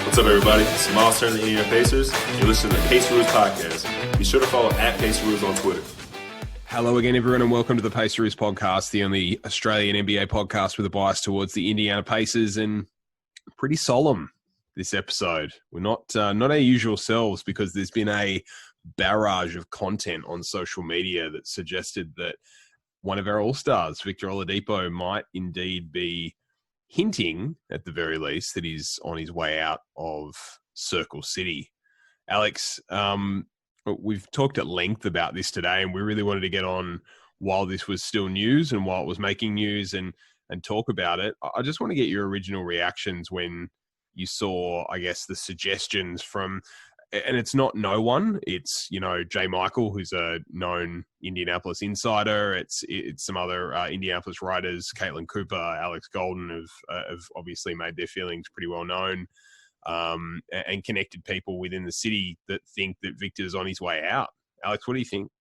What's up, everybody? It's Miles Turner, the Indiana Pacers. You're listening to the Paceroos Podcast. Be sure to follow at Paceroos on Twitter. Hello again, everyone, and welcome to the Paceroos Podcast, the only Australian NBA podcast with a bias towards the Indiana Pacers, and pretty solemn this episode. We're not our usual selves because there's been a barrage of content on social media that suggested that one of our all-stars, Victor Oladipo, might indeed be hinting, at the very least, that he's on his way out of Circle City. Alex, we've talked at length about this today, and we really wanted to get on while this was still news and while it was making news and talk about it. I just want to get your original reactions when you saw, I guess, the suggestions from, and it's not no one, it's, Jay Michael, who's a known Indianapolis insider. It's some other Indianapolis writers, Caitlin Cooper, Alex Golden have obviously made their feelings pretty well known, and connected people within the city that think that Victor's on his way out. Alex, what do you think?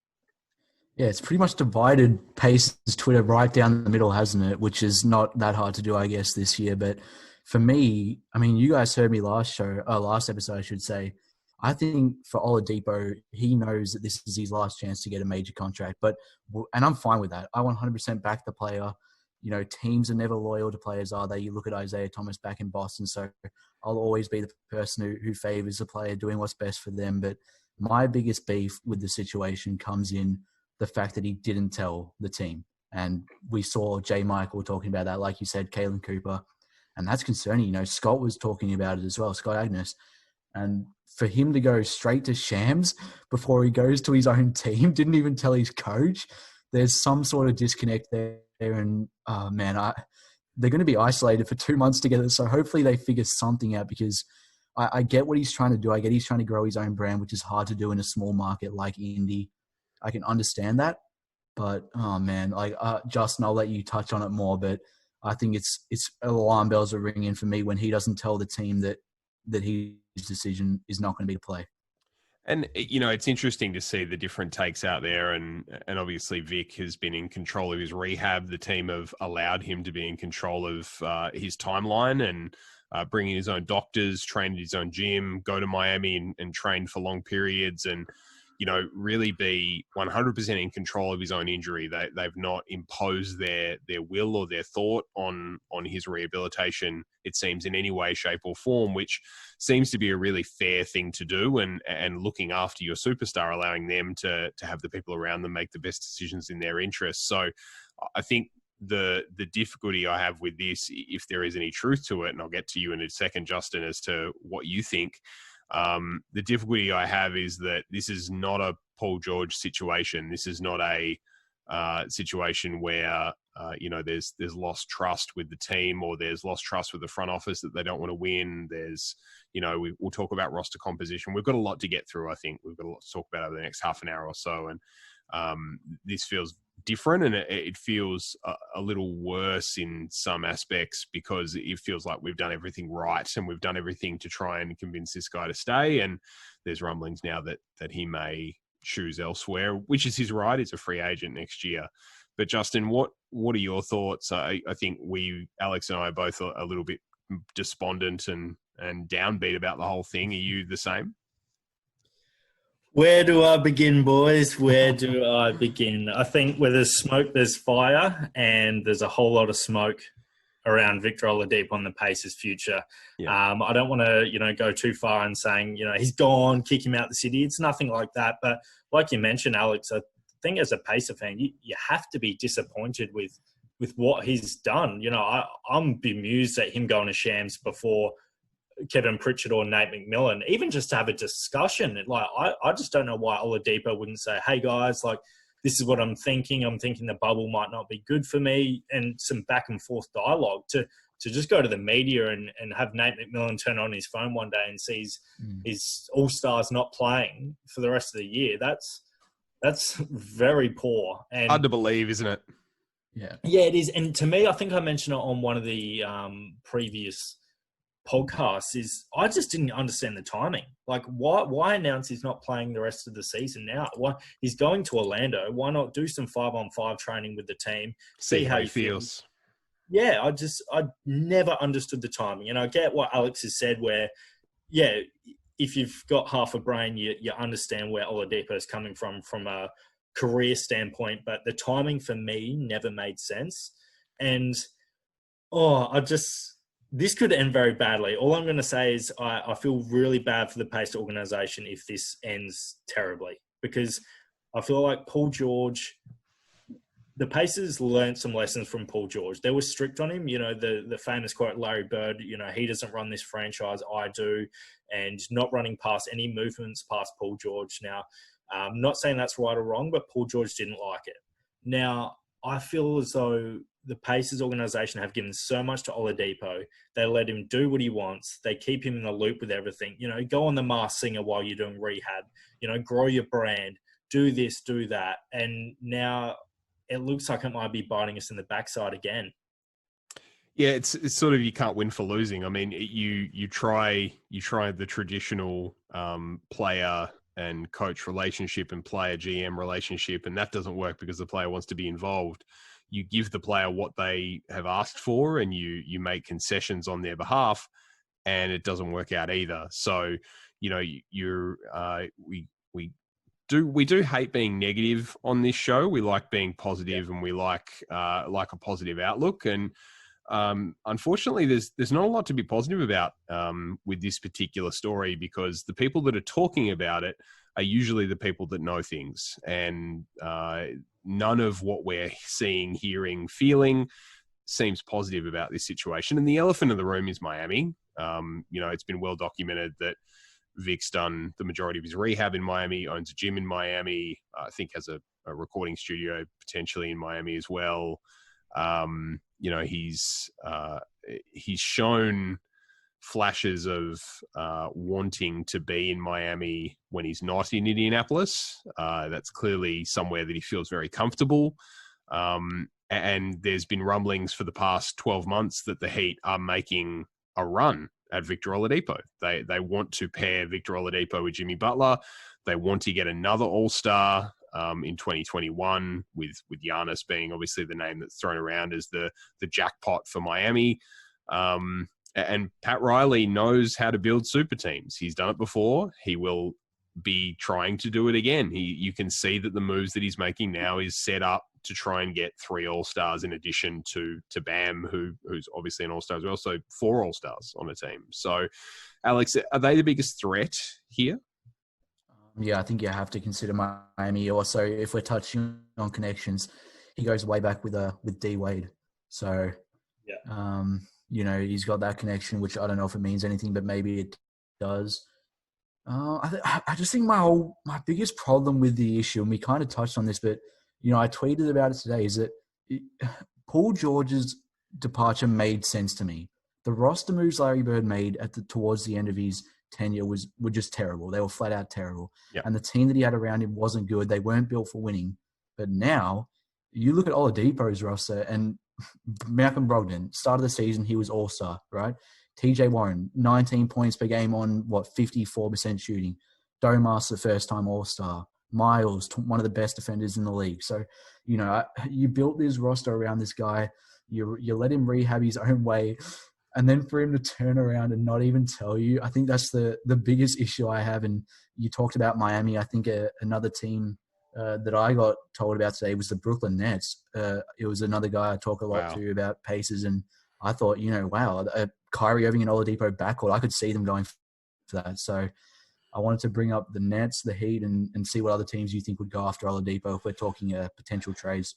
Yeah, it's pretty much divided Pacers Twitter right down the middle, hasn't it? Which is not that hard to do, I guess, this year. But for me, I mean, you guys heard me last episode, I should say. I think for Oladipo, he knows that this is his last chance to get a major contract. And I'm fine with that. I 100% back the player. Teams are never loyal to players, are they? You look at Isaiah Thomas back in Boston. So I'll always be the person who favors the player doing what's best for them. But my biggest beef with the situation comes in the fact that he didn't tell the team. And we saw Jay Michael talking about that, like you said, Caitlin Cooper. And that's concerning. Scott was talking about it as well, Scott Agnes. And for him to go straight to Shams before he goes to his own team, didn't even tell his coach, there's some sort of disconnect there. And, they're going to be isolated for 2 months together. So hopefully they figure something out, because I get what he's trying to do. I get he's trying to grow his own brand, which is hard to do in a small market like Indy. I can understand that. But, Justin, I'll let you touch on it more. But I think it's alarm bells are ringing for me when he doesn't tell the team that his decision is not going to be to play. And, it's interesting to see the different takes out there. And obviously Vic has been in control of his rehab. The team have allowed him to be in control of his timeline and bring in his own doctors, train at his own gym, go to Miami and train for long periods and, really be 100% in control of his own injury. They've not imposed their will or their thought on his rehabilitation, it seems, in any way, shape or form, which seems to be a really fair thing to do, and looking after your superstar, allowing them to have the people around them make the best decisions in their interests. So I think the difficulty I have with this, if there is any truth to it, and I'll get to you in a second, Justin, as to what you think, the difficulty I have is that this is not a Paul George situation. This is not a situation where, there's lost trust with the team, or there's lost trust with the front office that they don't want to win. There's, we'll talk about roster composition. We've got a lot to get through, I think. We've got a lot to talk about over the next half an hour or so. And this feels different, and it feels a little worse in some aspects, because it feels like we've done everything right and we've done everything to try and convince this guy to stay. And there's rumblings now that he may choose elsewhere, which is his right. He's a free agent next year. But Justin, what are your thoughts? I think Alex and I are both a little bit despondent and downbeat about the whole thing. Are you the same? Where do I begin, boys? Where do I begin? I think where there's smoke, there's fire, and there's a whole lot of smoke around Victor Oladipo on the Pacers' future. Yeah. I don't want to, go too far in saying, he's gone, kick him out the city. It's nothing like that. But like you mentioned, Alex, I think as a Pacer fan, you have to be disappointed with what he's done. I'm bemused at him going to Shams before Kevin Pritchard or Nate McMillan, even just to have a discussion. I just don't know why Oladipo wouldn't say, hey guys, this is what I'm thinking. I'm thinking the bubble might not be good for me, and some back and forth dialogue to just go to the media and have Nate McMillan turn on his phone one day and sees his all-stars not playing for the rest of the year. That's very poor. And hard to believe, isn't it? Yeah, it is. And to me, I think I mentioned it on one of the previous podcasts, is I just didn't understand the timing. Why announce he's not playing the rest of the season now? Why he's going to Orlando? Why not do some 5-on-5 training with the team? See how he feels. Yeah, I never understood the timing. And I get what Alex has said, where yeah, if you've got half a brain, you understand where Oladipo is coming from a career standpoint, but the timing for me never made sense. And, this could end very badly. All I'm going to say is I feel really bad for the Pacers organization if this ends terribly, because I feel like Paul George, the Pacers learned some lessons from Paul George. They were strict on him. The famous quote, Larry Bird, he doesn't run this franchise, I do, and not running past any movements past Paul George. Now, I'm not saying that's right or wrong, but Paul George didn't like it. Now, I feel as though the Pacers organization have given so much to Oladipo. They let him do what he wants. They keep him in the loop with everything. Go on the Masked Singer while you're doing rehab. Grow your brand. Do this, do that. And now it looks like it might be biting us in the backside again. Yeah, it's sort of, you can't win for losing. I mean, you try the traditional player and coach relationship and player GM relationship, and that doesn't work because the player wants to be involved. You give the player what they have asked for, and you make concessions on their behalf, and it doesn't work out either. So, we do hate being negative on this show. We like being positive, and we like a positive outlook. And unfortunately, there's not a lot to be positive about with this particular story, because the people that are talking about it are usually the people that know things, and none of what we're seeing, hearing, feeling seems positive about this situation. And the elephant in the room is Miami. It's been well documented that Vic's done the majority of his rehab in Miami, owns a gym in Miami, I think has a recording studio potentially in Miami as well. He's shown flashes of wanting to be in Miami when he's not in Indianapolis. That's clearly somewhere that he feels very comfortable. And there's been rumblings for the past 12 months that the Heat are making a run at Victor Oladipo. They want to pair Victor Oladipo with Jimmy Butler. They want to get another All-Star in 2021, with Giannis being obviously the name that's thrown around as the jackpot for Miami. And Pat Riley knows how to build super teams. He's done it before. He will be trying to do it again. You can see that the moves that he's making now is set up to try and get 3 All-Stars in addition to Bam, who's obviously an All-Star as well. So 4 All-Stars on a team. So, Alex, are they the biggest threat here? Yeah, I think you have to consider Miami. Also, if we're touching on connections, he goes way back with D Wade. So, yeah. He's got that connection, which I don't know if it means anything, but maybe it does. I just think my biggest problem with the issue, and we kind of touched on this, but I tweeted about it today, is that Paul George's departure made sense to me. The roster moves Larry Bird made towards the end of his tenure were just terrible. They were flat out terrible. Yep. And the team that he had around him wasn't good. They weren't built for winning. But now you look at Oladipo's roster, and Malcolm Brogdon, start of the season, he was all-star, right? TJ Warren, 19 points per game on 54% shooting. Domas, the first-time all-star. Miles, one of the best defenders in the league. So, you built this roster around this guy. You let him rehab his own way. And then for him to turn around and not even tell you, I think that's the biggest issue I have. And you talked about Miami. I think another team that I got told about today was the Brooklyn Nets. It was another guy I talk a lot to about Pacers. And I thought, wow, Kyrie Irving and Oladipo backcourt, I could see them going for that. So I wanted to bring up the Nets, the Heat, and see what other teams you think would go after Oladipo if we're talking potential trades.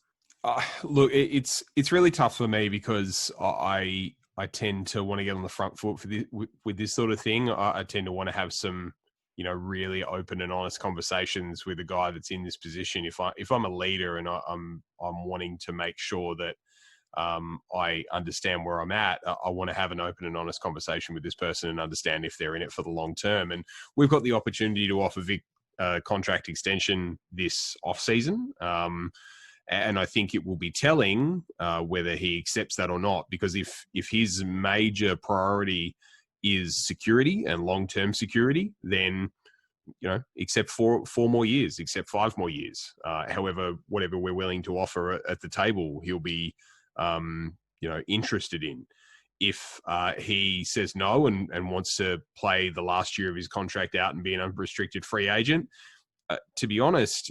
Look, it's really tough for me because I tend to want to get on the front foot with this sort of thing. I tend to want to have some, really open and honest conversations with a guy that's in this position. If I'm a leader and I'm wanting to make sure that I understand where I'm at, I want to have an open and honest conversation with this person and understand if they're in it for the long term. And we've got the opportunity to offer Vic contract extension this off season. And I think it will be telling whether he accepts that or not, because if his major priority is security and long-term security, then, accept four more years, accept 5 more years. However, whatever we're willing to offer at the table, he'll be, interested in. if he says no and wants to play the last year of his contract out and be an unrestricted free agent. To be honest,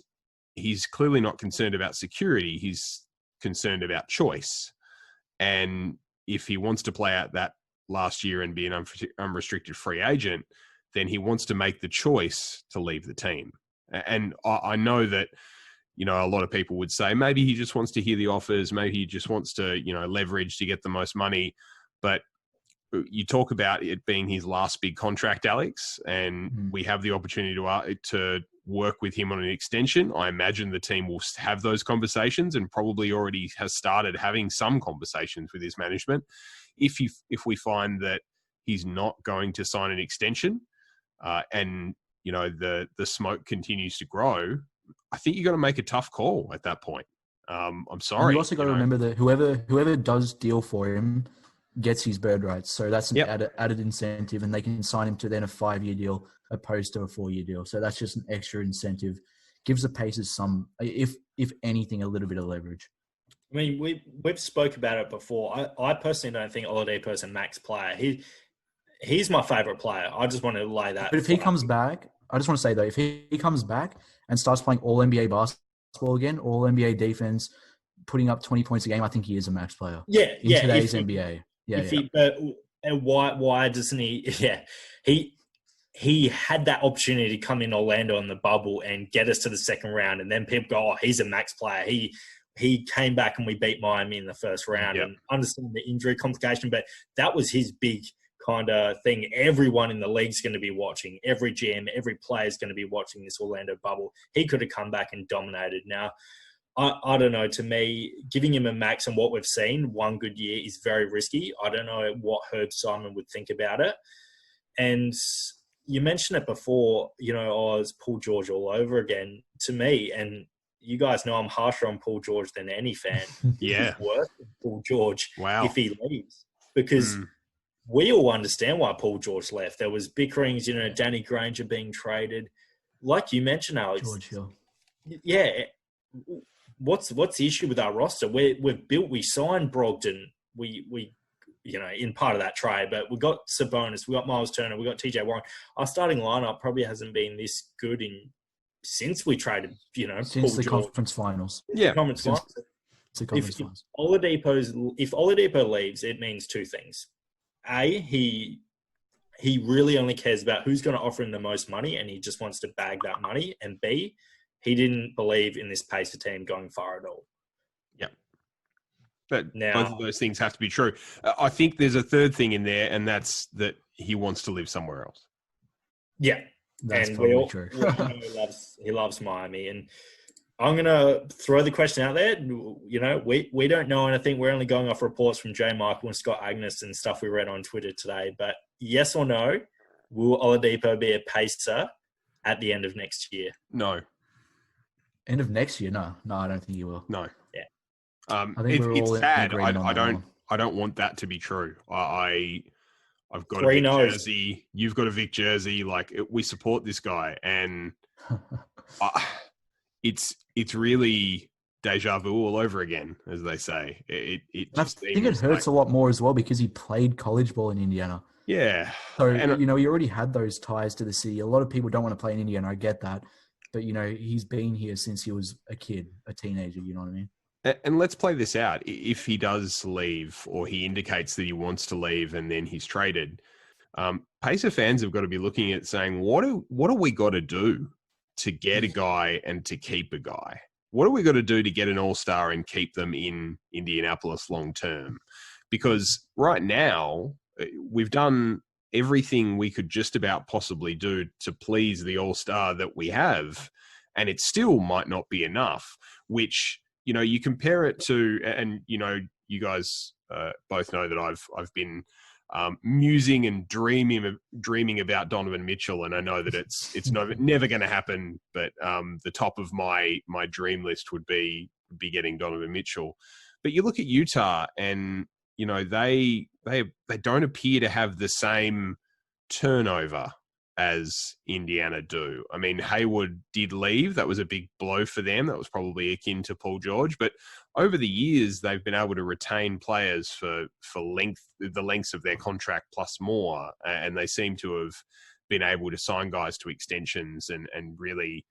he's clearly not concerned about security. He's concerned about choice. And if he wants to play out that last year and be an unrestricted free agent, then he wants to make the choice to leave the team. And I know that, you know, a lot of people would say maybe he just wants to hear the offers, maybe he just wants to, you know, leverage to get the most money. But you talk about it being his last big contract, Alex, and we have the opportunity to work with him on an extension. I imagine the team will have those conversations and probably already has started having some conversations with his management. If we find that he's not going to sign an extension, and you know the smoke continues to grow, I think you got to make a tough call at that point. I'm sorry. And you also got to remember that whoever does deal for him gets his bird rights. So that's an added incentive, and they can sign him to then a 5-year deal opposed to a 4-year deal. So that's just an extra incentive. Gives the Pacers some, if anything, a little bit of leverage. I mean, we've spoke about it before. I personally don't think Oladipo is a max player. He's my favorite player. I just want to lay that. But if he comes back, I just want to say though, if he comes back and starts playing all NBA basketball again, all NBA defense, putting up 20 points a game, I think he is a max player. Yeah, in today's NBA. And why doesn't he? Yeah, he had that opportunity to come in Orlando in the bubble and get us to the second round, and then people go, "Oh, he's a max player." He came back and we beat Miami in the first round, and understand the injury complication, but that was his big kind of thing. Everyone in the league's going to be watching. Every GM, every player is going to be watching this Orlando bubble. He could have come back and dominated. Now, I don't know. To me, giving him a max and what we've seen, one good year is very risky. I don't know what Herb Simon would think about it. And you mentioned it before, you know, it's Paul George all over again to me. And you guys know I'm harsher on Paul George than any fan. Yeah. It's worse than Paul George if he leaves. Because we all understand why Paul George left. There was bickerings, you know, Danny Granger being traded. Like you mentioned, Alex. George Hill. Yeah. What's the issue with our roster? We signed Brogdon. We you know, in part of that trade, but we got Sabonis, we got Miles Turner, we got TJ Warren. Our starting lineup probably hasn't been this good since we traded, you know, since the George. conference finals. Yeah. Conference finals. If Oladipo leaves, it means two things. A, he really only cares about who's going to offer him the most money, and he just wants to bag that money. And B, he didn't believe in this Pacer team going far at all. Yep. But now, both of those things have to be true. I think there's a third thing in there, and that's that he wants to live somewhere else. Yeah. That's probably true. he loves Miami. And I'm going to throw the question out there. You know, we don't know anything. We're only going off reports from Jay Michael and Scott Agnes and stuff we read on Twitter today. But yes or no, will Oladipo be a Pacer at the end of next year? No. End of next year? No, I don't think he will. No. Yeah. I think it's sad. I don't want that to be true. I've got a Vic jersey. You've got a Vic jersey. Like, we support this guy, and it's really deja vu all over again, as they say. I think it hurts a lot more as well because he played college ball in Indiana. Yeah. So, you know, he already had those ties to the city. A lot of people don't want to play in Indiana. I get that. But, you know, he's been here since he was a kid, a teenager, you know what I mean? And let's play this out. If he does leave, or he indicates that he wants to leave and then he's traded, Pacer fans have got to be looking at saying, what do we got to do to get a guy and to keep a guy? What do we got to do to get an all-star and keep them in Indianapolis long term? Because right now, we've done everything we could just about possibly do to please the all-star that we have, and it still might not be enough, which, you know, you compare it to, and, you know, you guys both know that I've been musing and dreaming about Donovan Mitchell, and I know that it's never going to happen, but the top of my dream list would be getting Donovan Mitchell. But you look at Utah, and, you know, they don't appear to have the same turnover as Indiana do. I mean, Hayward did leave. That was a big blow for them. That was probably akin to Paul George. But over the years, they've been able to retain players for the lengths of their contract plus more. And they seem to have been able to sign guys to extensions and really,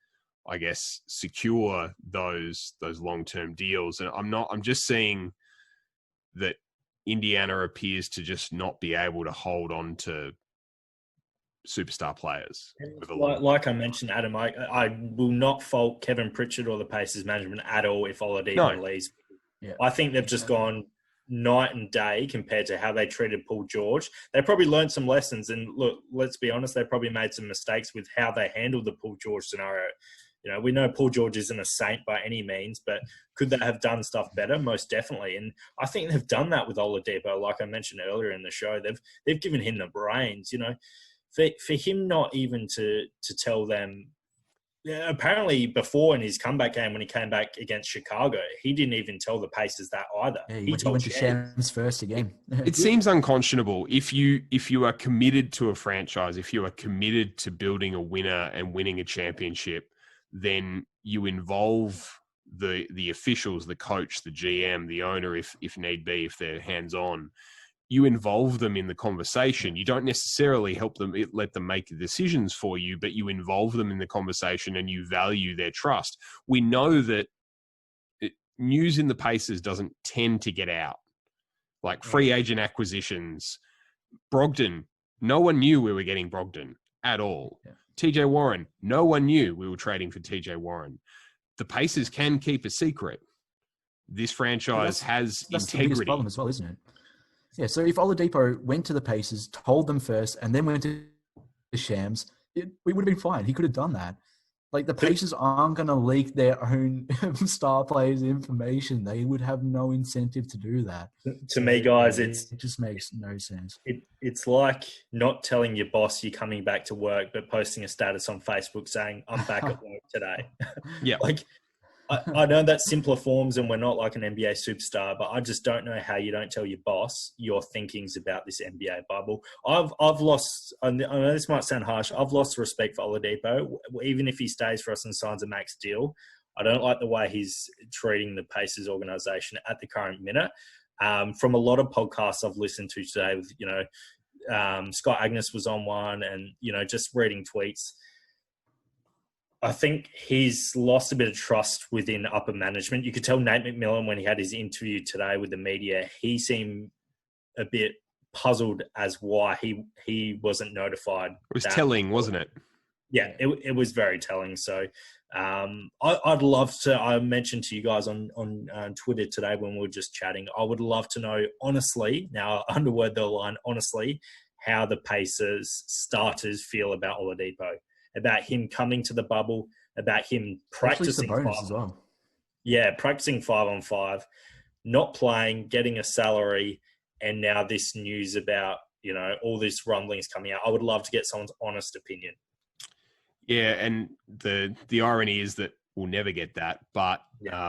I guess, secure those long-term deals. And I'm just seeing that Indiana appears to just not be able to hold on to superstar players. Like I mentioned, Adam, I will not fault Kevin Pritchard or the Pacers management at all if Oladipo leaves. Yeah. I think they've just gone night and day compared to how they treated Paul George. They probably learned some lessons, and look, let's be honest, they probably made some mistakes with how they handled the Paul George scenario. You know, we know Paul George isn't a saint by any means, but could they have done stuff better? Most definitely. And I think they've done that with Oladipo, like I mentioned earlier in the show. They've given him the brains, you know. For him not even to tell them, apparently before in his comeback game when he came back against Chicago, he didn't even tell the Pacers that either. Yeah, he went to Shams first again. It seems unconscionable. If you are committed to a franchise, if you are committed to building a winner and winning a championship, then you involve the officials, the coach, the GM, the owner, if need be, if they're hands-on. You involve them in the conversation. You don't necessarily let them make the decisions for you, but you involve them in the conversation and you value their trust. We know that news in the Pacers doesn't tend to get out. Like free agent acquisitions. Brogdon, no one knew we were getting Brogdon at all. Yeah. TJ Warren, no one knew we were trading for TJ Warren. The Pacers can keep a secret. This franchise has that's integrity. The biggest problem as well, isn't it? Yeah, so if Oladipo went to the Pacers, told them first, and then went to the Shams, we would have been fine. He could have done that. Like, the Pacers aren't going to leak their own star players' information. They would have no incentive to do that. To me, guys, it just makes no sense. It's like not telling your boss you're coming back to work, but posting a status on Facebook saying, I'm back at work today. Yeah. Like, I know that's simpler forms and we're not like an NBA superstar, but I just don't know how you don't tell your boss your thinkings about this NBA bubble. I've lost, I know this might sound harsh, I've lost respect for Oladipo. Even if he stays for us and signs a max deal, I don't like the way he's treating the Pacers organization at the current minute. From a lot of podcasts I've listened to today, with, you know, Scott Agnes was on one, and, you know, just reading tweets, I think he's lost a bit of trust within upper management. You could tell Nate McMillan when he had his interview today with the media, he seemed a bit puzzled as why he wasn't notified. It was telling, wasn't it? Yeah, it was very telling. So I'd love to, I mentioned to you guys on Twitter today when we were just chatting, I would love to know, honestly, now underword the line, honestly, how the Pacers starters feel about Oladipo. About him coming to the bubble, about him practicing as well. Yeah, practicing 5-on-5, not playing, getting a salary, and now this news about, you know, all these rumblings coming out. I would love to get someone's honest opinion. Yeah, and the irony is that we'll never get that, but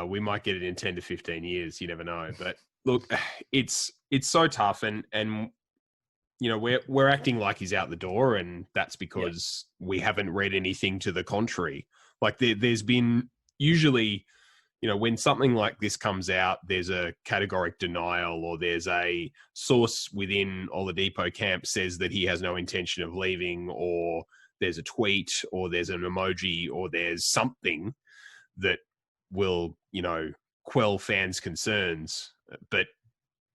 we might get it in 10 to 15 years. You never know. But look, it's so tough, and you know, we're acting like he's out the door, and that's because we haven't read anything to the contrary. Like there's been usually, you know, when something like this comes out, there's a categoric denial, or there's a source within Oladipo camp says that he has no intention of leaving, or there's a tweet, or there's an emoji, or there's something that will, you know, quell fans' concerns. But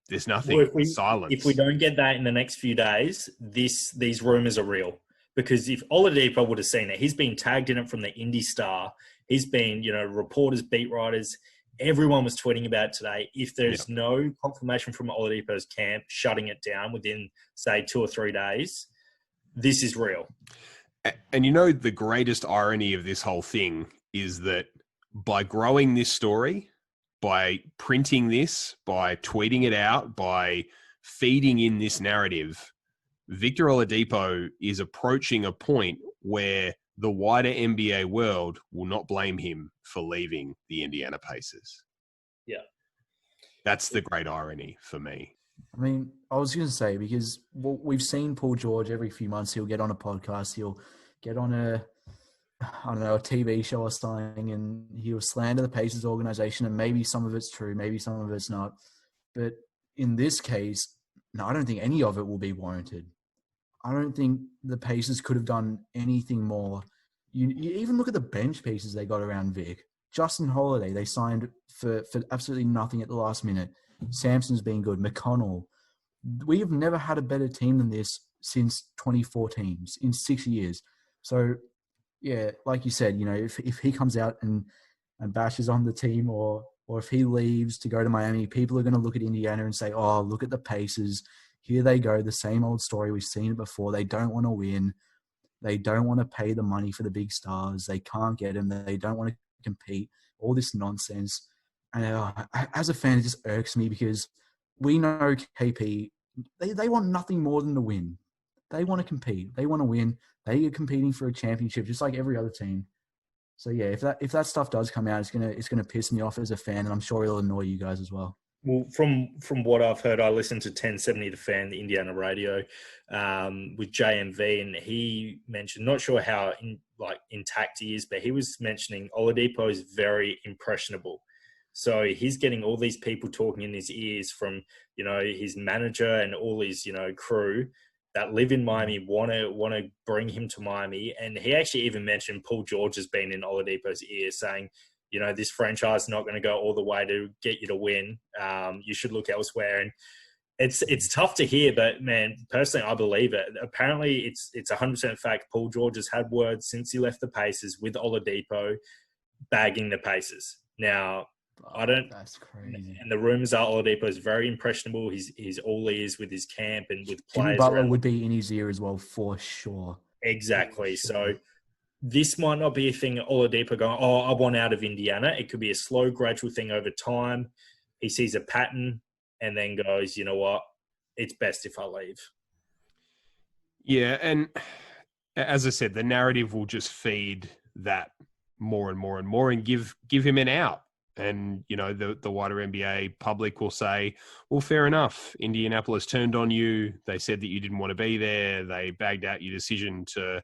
there's nothing. Silence. If we don't get that in the next few days, these rumors are real. Because if Oladipo would have seen it, he's been tagged in it from the Indy Star. He's been, you know, reporters, beat writers. Everyone was tweeting about it today. If there's no confirmation from Oladipo's camp shutting it down within, say, 2 or 3 days, this is real. And you know, the greatest irony of this whole thing is that by growing this story, by printing this, by tweeting it out, by feeding in this narrative, Victor Oladipo is approaching a point where the wider NBA world will not blame him for leaving the Indiana Pacers. Yeah. That's the great irony for me. I mean, I was going to say, because we've seen Paul George every few months. He'll get on a podcast. He'll get on a TV show or something, and he'll slander the Pacers organization. And maybe some of it's true, maybe some of it's not. But in this case, no, I don't think any of it will be warranted. I don't think the Pacers could have done anything more. You even look at the bench pieces they got around Vic. Justin Holiday, they signed for absolutely nothing at the last minute. Sampson's been good. McConnell. We have never had a better team than this since 2014, in 6 years. So, yeah, like you said, if he comes out and bashes on the team, or if he leaves to go to Miami, people are going to look at Indiana and say, oh, look at the Pacers. Here they go, the same old story. We've seen it before. They don't want to win. They don't want to pay the money for the big stars. They can't get them. They don't want to compete. All this nonsense. And as a fan, it just irks me, because we know KP, they want nothing more than to win. They want to compete. They want to win. They are competing for a championship, just like every other team. So yeah, if that stuff does come out, it's gonna piss me off as a fan, and I'm sure it'll annoy you guys as well. Well, from what I've heard, I listened to 1070 The Fan, the Indiana radio, with JMV, and he mentioned, not sure how intact he is, but he was mentioning Oladipo is very impressionable. So he's getting all these people talking in his ears from, his manager and all his, crew that live in Miami, want to bring him to Miami. And he actually even mentioned Paul George has been in Oladipo's ear saying, this franchise is not going to go all the way to get you to win. You should look elsewhere. And it's tough to hear, but man, personally, I believe it. Apparently it's 100% fact. Paul George has had words since he left the Pacers with Oladipo bagging the Pacers. Now, That's crazy. And the rumors are Oladipo is very impressionable. He's all ears with his camp and with players. Jimmy Butler would be in his ear as well, for sure. Exactly. For sure. So this might not be a thing Oladipo going, oh, I want out of Indiana. It could be a slow, gradual thing over time. He sees a pattern and then goes, you know what? It's best if I leave. Yeah, and as I said, the narrative will just feed that more and more and more, and give him an out. And, the wider NBA public will say, well, fair enough. Indianapolis turned on you. They said that you didn't want to be there. They bagged out your decision to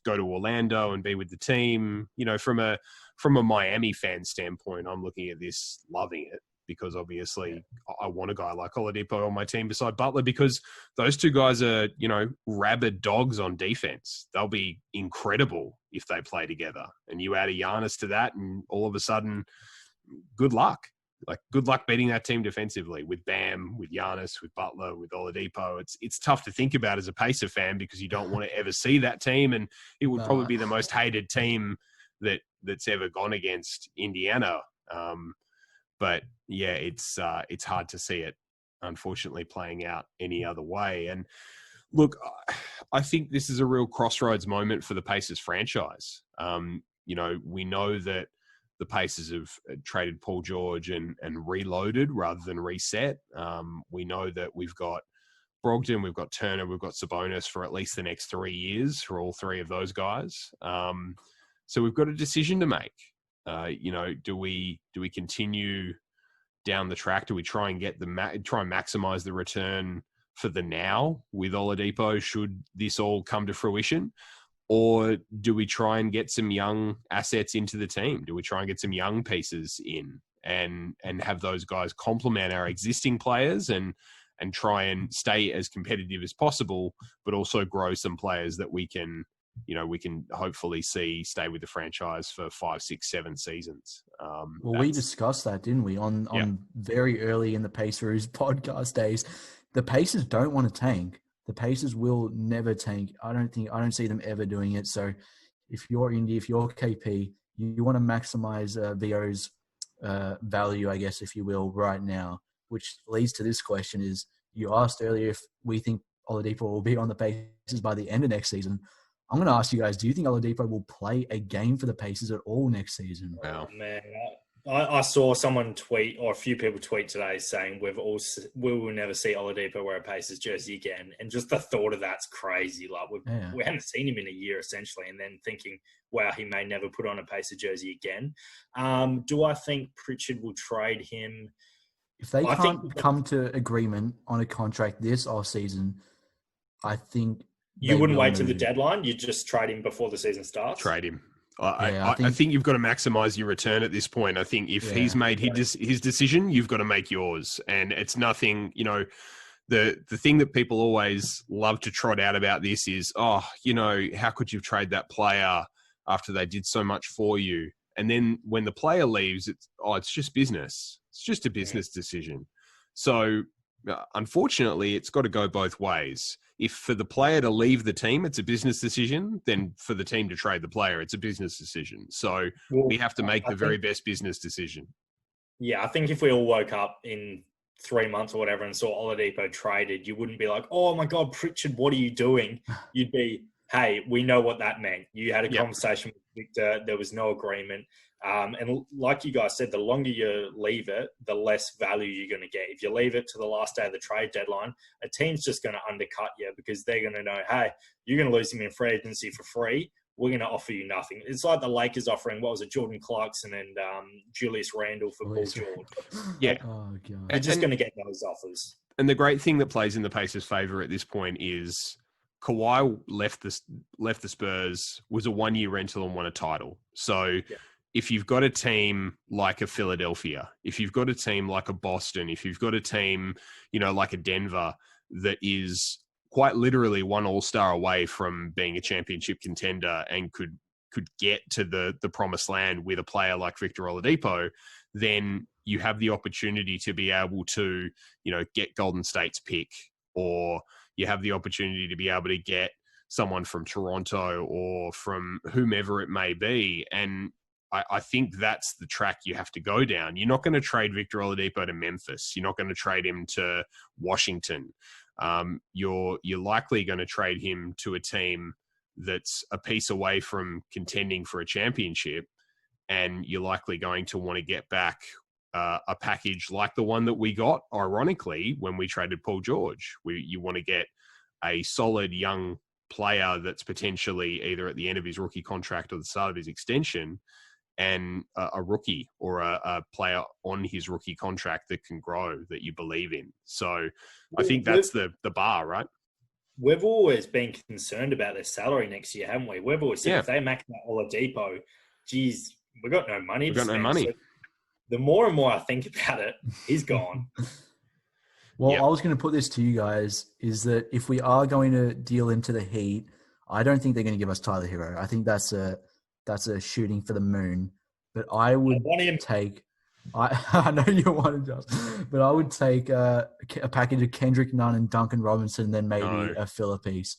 go to Orlando and be with the team. From a Miami fan standpoint, I'm looking at this, loving it, because obviously I want a guy like Oladipo on my team beside Butler, because those two guys are, rabid dogs on defense. They'll be incredible if they play together. And you add a Giannis to that, and all of a sudden, good luck. Good luck beating that team defensively with Bam, with Giannis, with Butler, with Oladipo. It's tough to think about as a Pacer fan, because you don't want to ever see that team, and it would probably be the most hated team that's ever gone against Indiana. But yeah, it's hard to see it, unfortunately, playing out any other way. And look, I think this is a real crossroads moment for the Pacers franchise. We know that the Pacers have traded Paul George and reloaded rather than reset. We know that we've got Brogdon, we've got Turner, we've got Sabonis for at least the next 3 years for all three of those guys. So we've got a decision to make. Do we continue down the track? Do we try and try and maximize the return for the now with Oladipo, should this all come to fruition? Or do we try and get some young assets into the team? Do we try and get some young pieces in and have those guys complement our existing players and try and stay as competitive as possible, but also grow some players that we can hopefully see stay with the franchise for 5, 6, 7 seasons. We discussed that, didn't we, on very early in the Paceroos podcast days. The Pacers don't want to tank. The Pacers will never tank. I don't see them ever doing it. So if you're Indy, if you're KP, you want to maximize VO's value, I guess, if you will, right now, which leads to this question is, you asked earlier if we think Oladipo will be on the Pacers by the end of next season. I'm going to ask you guys, do you think Oladipo will play a game for the Pacers at all next season? Oh, man. I saw someone tweet, or a few people tweet today, saying we will never see Oladipo wear a Pacers jersey again. And just the thought of that's crazy. We haven't seen him in a year, essentially, and then thinking, wow, he may never put on a Pacer jersey again. Do I think Pritchard will trade him? If they I can't think come to agreement on a contract this off season, I think you they wouldn't will wait till the move him. deadline. You just trade him before the season starts. Trade him. Yeah, I think you've got to maximize your return at this point. I think if he's made his decision, you've got to make yours. And it's nothing, the thing that people always love to trot out about this is, how could you trade that player after they did so much for you? And then when the player leaves, it's just business. It's just a business decision. So unfortunately, it's got to go both ways. If for the player to leave the team, it's a business decision, then for the team to trade the player, it's a business decision. So we have to make the very best business decision. Yeah, I think if we all woke up in 3 months or whatever and saw Oladipo traded, you wouldn't be like, oh my God, Pritchard, what are you doing? You'd be, hey, we know what that meant. You had a conversation with Victor. There was no agreement. And like you guys said, the longer you leave it, the less value you're going to get. If you leave it to the last day of the trade deadline, a team's just going to undercut you because they're going to know, hey, you're going to lose him in free agency for free. We're going to offer you nothing. It's like the Lakers offering, Jordan Clarkson and Julius Randle for Paul George. Yeah. Oh, God. They're just going to get those offers. And the great thing that plays in the Pacers' favor at this point is Kawhi left the Spurs, was a 1-year rental and won a title. So if you've got a team like a Philadelphia, if you've got a team like a Boston, if you've got a team, like a Denver that is quite literally one all-star away from being a championship contender and could get to the promised land with a player like Victor Oladipo, then you have the opportunity to be able to, get Golden State's pick, or you have the opportunity to be able to get someone from Toronto or from whomever it may be. And I think that's the track you have to go down. You're not going to trade Victor Oladipo to Memphis. You're not going to trade him to Washington. You're likely going to trade him to a team that's a piece away from contending for a championship, and you're likely going to want to get back a package like the one that we got, ironically, when we traded Paul George. You want to get a solid young player that's potentially either at the end of his rookie contract or the start of his extension, and a rookie or a player on his rookie contract that can grow, that you believe in. So I think that's the bar, right? We've always been concerned about their salary next year, haven't we? We've always said if they max out Oladipo, geez, we've got no money. We've got no money. So the more and more I think about it, he's gone. Well, I was going to put this to you guys, is that if we are going to deal into the Heat, I don't think they're going to give us Tyler Hero. I think that's a shooting for the moon. But I would take – I know you want to just – but I would take a package of Kendrick Nunn and Duncan Robinson, then maybe a filler piece.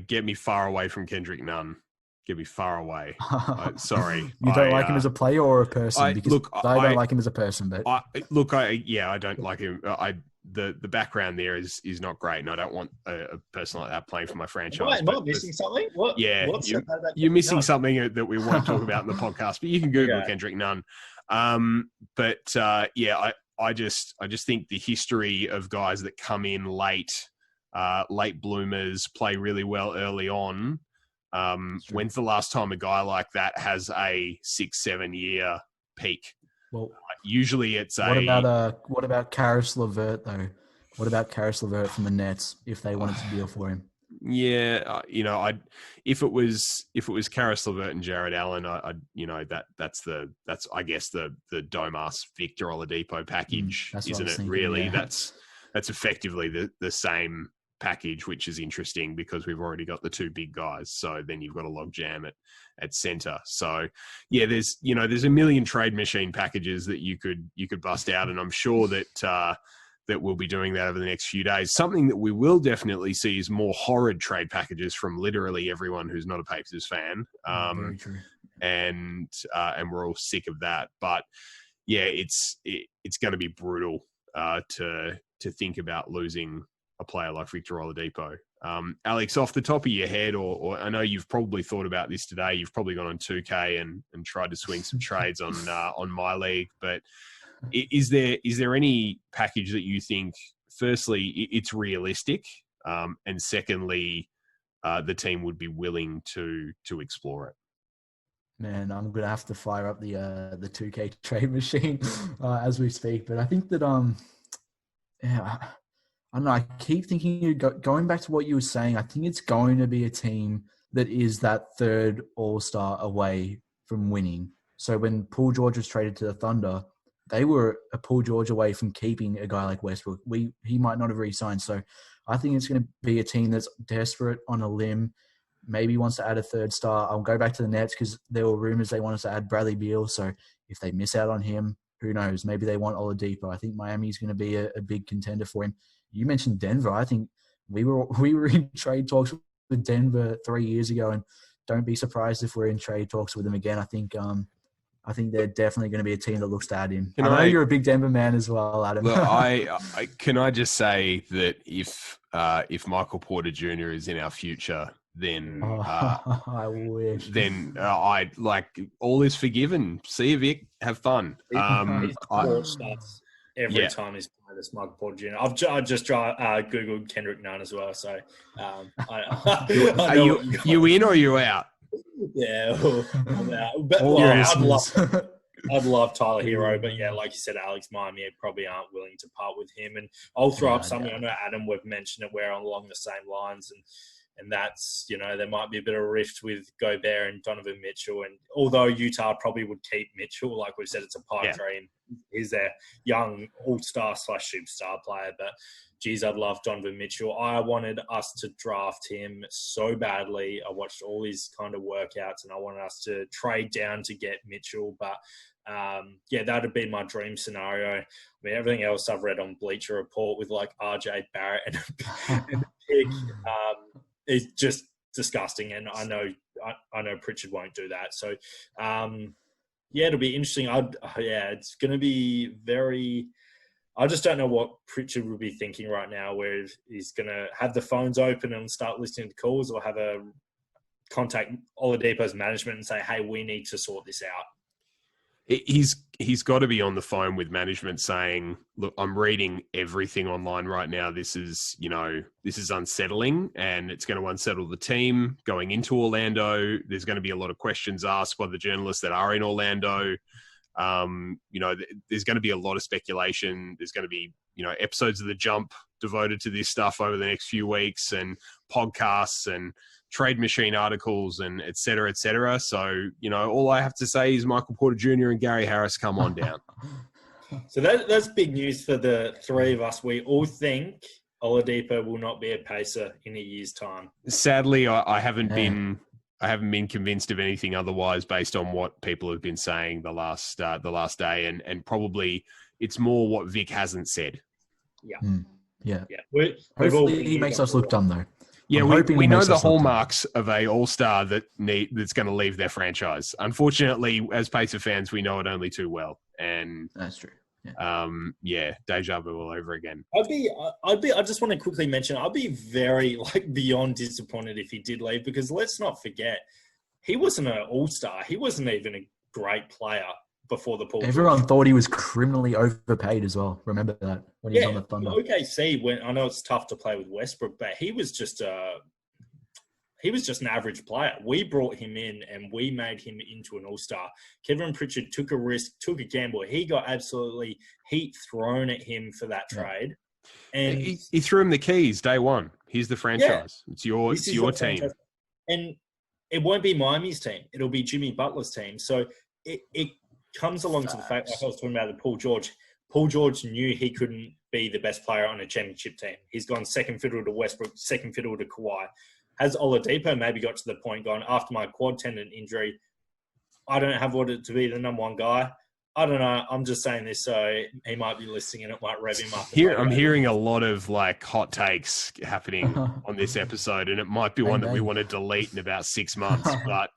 Get me far away from Kendrick Nunn. Get me far away. Sorry. You don't like him as a player or a person? I don't like him as a person, but I don't like him. The background there is not great, and I don't want a person like that playing for my franchise. Am I missing something? What? Yeah, what's you're missing something that we won't talk about in the podcast. But you can Google Kendrick Nunn. I just think the history of guys that come in late bloomers, play really well early on. When's the last time a guy like that has a 6-7 year peak? Well, usually it's what about Karis LeVert though? What about Karis LeVert from the Nets if they wanted to deal for him? Yeah, if it was Karis LeVert and Jared Allen, that's I guess the Domas Victor Oladipo package, isn't it? Really, yeah. That's effectively the same package, which is interesting because we've already got the two big guys. So then you've got a log jam at center. So yeah, there's a million trade machine packages that you could bust out, and I'm sure that we'll be doing that over the next few days. Something that we will definitely see is more horrid trade packages from literally everyone who's not a Pacers fan. Very true. And we're all sick of that. But yeah, it's going to be brutal to think about losing a player like Victor Oladipo. Alex, off the top of your head, or I know you've probably thought about this today, you've probably gone on 2K and tried to swing some trades on my league, but is there any package that you think, firstly, it's realistic, and secondly, the team would be willing to explore it? Man, I'm gonna have to fire up the 2K trade machine as we speak. But I think that yeah, I don't know. I keep thinking going back to what you were saying. I think it's going to be a team that is that third All-Star away from winning. So when Paul George was traded to the Thunder, they were a Paul George away from keeping a guy like Westbrook. He might not have re-signed. So I think it's going to be a team that's desperate on a limb. Maybe wants to add a third star. I'll go back to the Nets because there were rumors they wanted to add Bradley Beal. So if they miss out on him, who knows? Maybe they want Oladipo. I think Miami's going to be a big contender for him. You mentioned Denver. I think we were in trade talks with Denver 3 years ago, and don't be surprised if we're in trade talks with them again. I think they're definitely going to be a team that looks to add him. I know you're a big Denver man as well, Adam. Look, I can I just say that if Michael Porter Jr. is in our future, then I wish. Then I like all is forgiven. See you, Vic. Have fun. Every time he's playing this Michael Porter Jr. I just googled Kendrick Nunn as well. So are you in or are you out? Yeah, I'm out. But, I'd love Tyler Hero, but yeah, like you said, Alex, Miami probably aren't willing to part with him. And I'll throw up something. I know Adam, we've mentioned it. We're along the same lines, and that's, there might be a bit of a rift with Gobert and Donovan Mitchell. And although Utah probably would keep Mitchell, like we've said, it's a pipe dream. He's their young all-star / superstar player. But, geez, I'd love Donovan Mitchell. I wanted us to draft him so badly. I watched all his kind of workouts, and I wanted us to trade down to get Mitchell. But, that would have been my dream scenario. I mean, everything else I've read on Bleacher Report with, like, RJ Barrett and a pick is just disgusting. And I know Pritchard won't do that. So, it'll be interesting. It's going to be very – I just don't know what Pritchard would be thinking right now, where he's going to have the phones open and start listening to calls, or have a contact Oladipo's management and say, hey, we need to sort this out. He's got to be on the phone with management saying, look, I'm reading everything online right now. This is unsettling, and it's going to unsettle the team going into Orlando. There's going to be a lot of questions asked by the journalists that are in Orlando. There's going to be a lot of speculation. There's going to be, episodes of The Jump devoted to this stuff over the next few weeks, and podcasts and trade machine articles and et cetera, et cetera. So, all I have to say is Michael Porter Jr. and Gary Harris, come on down. So that's big news for the three of us. We all think Oladipo will not be a Pacer in a year's time. Sadly, I haven't been convinced of anything otherwise based on what people have been saying the last day, and probably it's more what Vic hasn't said. Yeah. Hopefully he makes us look dumb though. Yeah, we know the hallmarks of a all-star that's going to leave their franchise. Unfortunately, as Pacer fans, we know it only too well, and that's true. Deja vu all over again. I just want to quickly mention, I'd be very beyond disappointed if he did leave, because let's not forget, he wasn't an all-star. He wasn't even a great player before the Paul. Everyone thought he was criminally overpaid as well. Remember that when he was on the Thunder. OKC, when I know it's tough to play with Westbrook, but he was just an average player. We brought him in and we made him into an all-star. Kevin Pritchard took a risk, took a gamble. He got absolutely heat thrown at him for that trade. And he threw him the keys day one. Here's the franchise. It's your team. Franchise. And it won't be Miami's team. It'll be Jimmy Butler's team. So it comes along to the fact, like I was talking about with Paul George. Paul George knew he couldn't be the best player on a championship team. He's gone second fiddle to Westbrook, second fiddle to Kawhi. Has Oladipo maybe got to the point gone, after my quad tendon injury, I don't have what it to be the number one guy? I don't know. I'm just saying this so he might be listening and it might rev him up. I'm hearing a lot of hot takes happening on this episode, and it might be one that we want to delete in about 6 months. But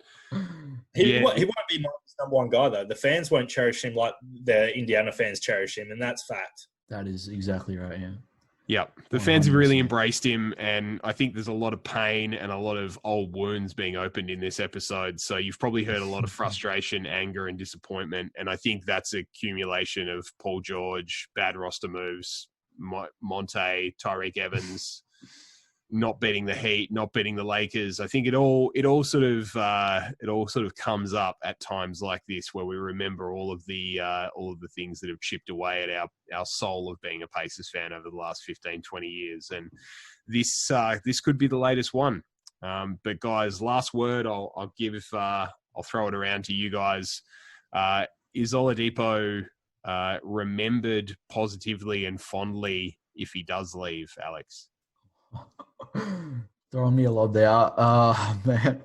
he won't be my number one guy, though. The fans won't cherish him like the Indiana fans cherish him, and that's fact. That is exactly right, yeah. Yeah, the fans have really embraced him, and I think there's a lot of pain and a lot of old wounds being opened in this episode. So you've probably heard a lot of frustration, anger, and disappointment, and I think that's a accumulation of Paul George, bad roster moves, Monte, Tyreek Evans, not beating the Heat, not beating the Lakers. I think it all sort of comes up at times like this, where we remember all of the things that have chipped away at our soul of being a Pacers fan over the last 15, 20 years. And this could be the latest one. But guys, last word I'll give. I'll throw it around to you guys. Is Oladipo remembered positively and fondly if he does leave, Alex? Throwing me a lob there. Man,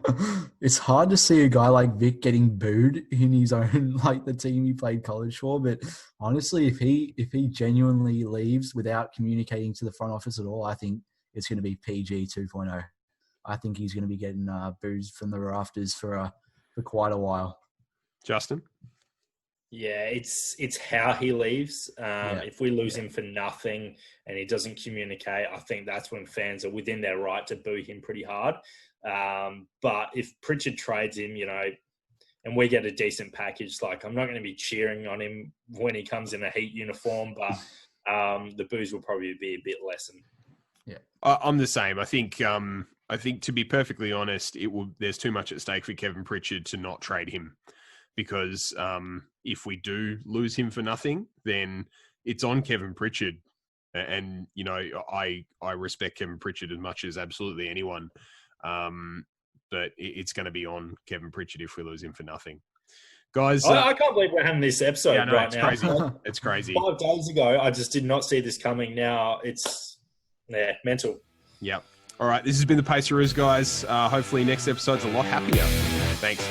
it's hard to see a guy like Vic getting booed in his own, like the team he played college for. But honestly, if he genuinely leaves without communicating to the front office at all, I think it's going to be PG 2.0. I think he's going to be getting booed from the rafters for quite a while. Justin? Yeah, it's how he leaves. If we lose him for nothing and he doesn't communicate, I think that's when fans are within their right to boo him pretty hard. But if Pritchard trades him, and we get a decent package, like I'm not going to be cheering on him when he comes in a Heat uniform, but the boos will probably be a bit lessened. Yeah, I'm the same. I think to be perfectly honest, there's too much at stake for Kevin Pritchard to not trade him, because if we do lose him for nothing, then it's on Kevin Pritchard. And, I respect Kevin Pritchard as much as absolutely anyone. But it's going to be on Kevin Pritchard if we lose him for nothing. Guys. I can't believe we're having this episode right now. Crazy. It's crazy. 5 days ago, I just did not see this coming. Now it's mental. Yep. All right. This has been the Paceroos, guys. Hopefully next episode's a lot happier. Thanks.